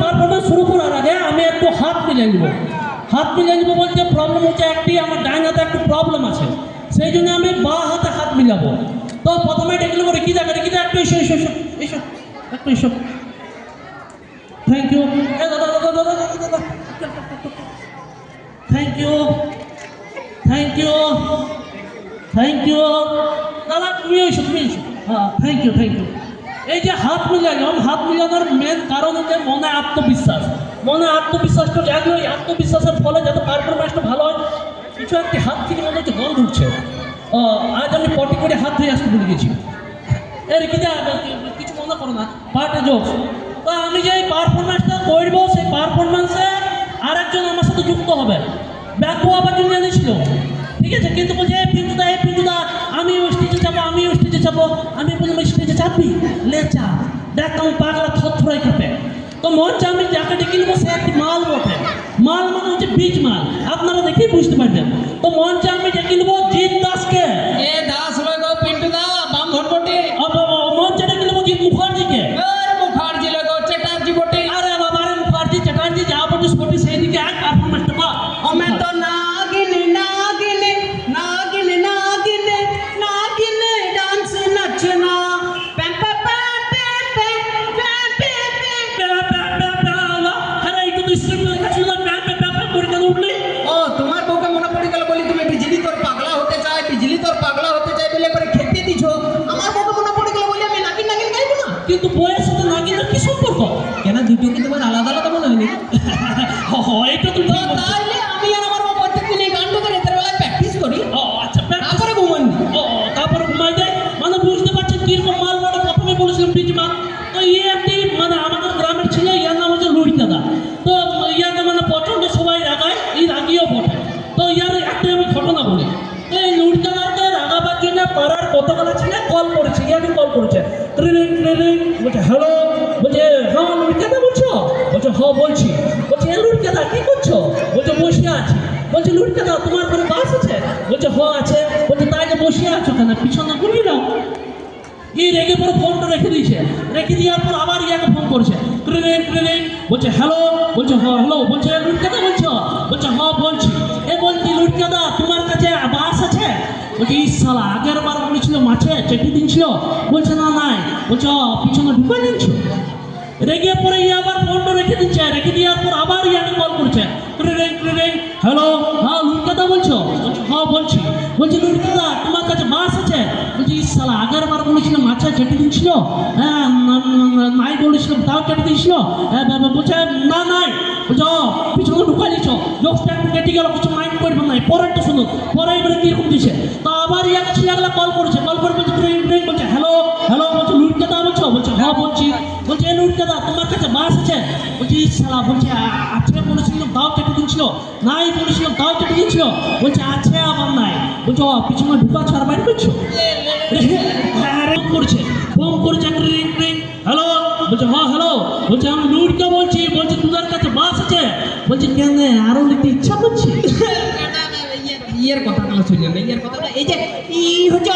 Performance শুরু করার আগে আমি একটু হাত মিলিয়ে নিব। হাত মিলিয়ে নিব বলতে প্রবলেম হচ্ছে একটি, আমার ডাইন হাতে একটু প্রবলেম আছে, সেই জন্য আমি বাঁ হাতে হাত মিলাবো। তো প্রথমে ডেকে নেবো রেখিদা, রেখিদা একটু এসো এসো এসো এসো একটু এসো। Thank you. Thank you thank you thank you. দাদা তুমি এসো, তুমি এসো। হ্যাঁ, থ্যাংক ইউ থ্যাংক ইউ। এই যে হাত মিলালাম, হাত মিলানোর মেন কারণ হচ্ছে মনে আত্মবিশ্বাস। মনে আত্মবিশ্বাসটা জাগলো, এই আত্মবিশ্বাসের ফলে যাতে পারফরমেন্সটা ভালো হয়। কিছু একটি হাত থেকে মনে হচ্ছে গন্ধ উঠছে। আজ আমি পটি করে হাত ধুয়ে আসতে ভুলে গেছি। এর কি কিছু মনে করো না, পার্টে যোগ। তো আমি যে পারফরমেন্সটা করবো, সেই পারফরমেন্সে আরেকজন আমার সাথে যুক্ত হবে। ব্যাক হওয়ার জন্য এনেছিল, ঠিক আছে, কিন্তু বলছে এই পিন্টুদা আমি ওই স্টেজে যাবো, আমি ওই স্টেজে যাবো। আমি বললাম ওই স্টেজে চাপবি, লে চাপ, দেখ আমি পাগলা থরথরাই কাঁপে। তো মঞ্চে আমি যাকে ডেকে নেবো সে একটি মাল বটে। মাল মানে হচ্ছে বীজ মাল, আপনারা দেখেই বুঝতে পারবেন। তো মঞ্চে আমি ডেকে নেবো জিৎ দাসকে। এ দাস লগো পিন্টুদা বাম ভটভটি। মঞ্চে ডেকে নেবো জিৎ মুখার্জিকে। এর মুখার্জি লগো চ্যাটার্জি বটি। আরে বাবা রে, মুখার্জি চ্যাটার্জি যা বটিস বটিস সেই দিকে এক পারফরমেন্সটা পা। আমি তো নাগিনে নাগিনে নাগিনে নাগিনে নাগিনে ডান্স নাচনা প্যাম প্যাম প্যাম প্যাম প্যাম প্যাম প্যাম। আরে একটু তো স্ক্রিপ্ট লেখা ছিল, করে কেন উঠলি? ও তোমার বউকে মনে পড়ে গেল বলি তুমি বিজলি তোর পাগলা হতে চাই, বিজলি তোর পাগলা হতে চাই বলে করে খেতে দিছো। আমার বউকে মনে পড়ে গেল বলি আমি নাগিন নাগিন গাইবো না। কিন্তু বইয়ের সাথে নাগিনের কি সম্পর্ক? কেন দুটো কি তোমার আলাদা আলাদা মনে হয়নি? এটা তুমি তো তাইলে আমি আর আমার বউ প্রত্যেকদিন এই গানটা করে রাতের বেলায় প্র্যাকটিস করি। আচ্ছা, তারপরে ঘুমাই। তারপরে ঘুমাই যায়। মানে বুঝতে পারছেন কিরকম মাল বড়, প্রথমে বলেছিলাম বীজ মাল। তো ইয়ে একটি মানে আমাদের গ্রামের ছিল, ইয়ার নাম হচ্ছে লুড়ি দাদা। তো ইয়াকে মানে প্রচণ্ড সবাই রাগায়, এই রাগিও বটে। তো ইয়ার একটা আমি ঘটনা বলি। তো এই লুড়ি দাদাকে রাগাবার জন্য পাড়ার কতগুলো ছেলে কল করেছে, ইয়াকে কল করেছে। বলছে হ্যালো, বলছে হ্যাঁ লুড়ি দাদা বলছো? বলছে হ্যাঁ বলছি। বলছে এ লুড়ি দাদা কি করছো? বলছে বসে আছি। বলছে লুড়ি দাদা তোমার ঘরে বাস আছে? বলছে হ্যাঁ আছে। বলছে তাই যে বসে আছো কেন, পিছনে ঘুরিয়ে দাও। এই রেগে পরে ফোনটা রেখে দিয়েছে। রেখে দেওয়ার পর আবার ইয়াকে ফোন করছে। বলছে হ্যালো, বলছে হ্যাঁ হ্যালো। বলছে লুটকাদা বলছো? বলছে হ্যাঁ বলছি। এ বলছি লুটকাদা তোমার কাছে বাস আছে? বলছে এই শালা আগের বার বলেছিল মাছে চেপে দিনছিল। বলছে না নাই। বলছে পিছনে ঢুকে নিচ্ছ। রেগে পরে ইয়ে আবার ফোনটা রেখে দিচ্ছে। রেখে দেওয়ার পর আবার ইয়াকে কল করছে। হ্যালো, হ্যাঁ লুটকাদা বলছো? বলছে হ্যাঁ বলছি। বলছে লুটকাদা তোমার কাছে বাস আছে? বলছি এই শালা আগের বার বলেছিলাম মাছে চেপে দিচ্ছিল, হ্যাঁ নাই বলেছিলাম তাও চেপে দিয়েছিল। হ্যাঁ বলছে না নাই। বলছে পিছনে ঢুকাই দিচ্ছ। জোকসটা একটু কেটে গেল, কিছু মাইন্ড করবেন নাই, পরেরটা শুনুন। পরে এবারে কিরকম দিচ্ছে। তো আবার ইয়াকে ছেলেগুলা কল করেছে। কল করে বলছে বলছে হ্যালো হ্যালো। বলছে লুটকাদা বলছো? বলছে হ্যাঁ বলছি। বলছে এ লুটকাদা তোমার কাছে বাস আছে? বলছে এই শালা বলছে আছে বলেছিলাম তাও চেপে দিচ্ছিল, নাই বলেছিলাম তাও চেপে দিচ্ছিল। বলছে আছে আবার নাই। বলছে পিছনে ঢুকা ছাড় বাইর করছো। করছে ফোন করেছে হ্যালো। বলছে হ্যাঁ হ্যালো। বলছে আমি লুটকা বলছি। বলছে তোমার কাছে বাস আছে? বলছে কেন আরো নিতে ইচ্ছা করছে। ইয়ের কথা শুনলেন, ইয়ের কথা এই যে ই হচ্ছে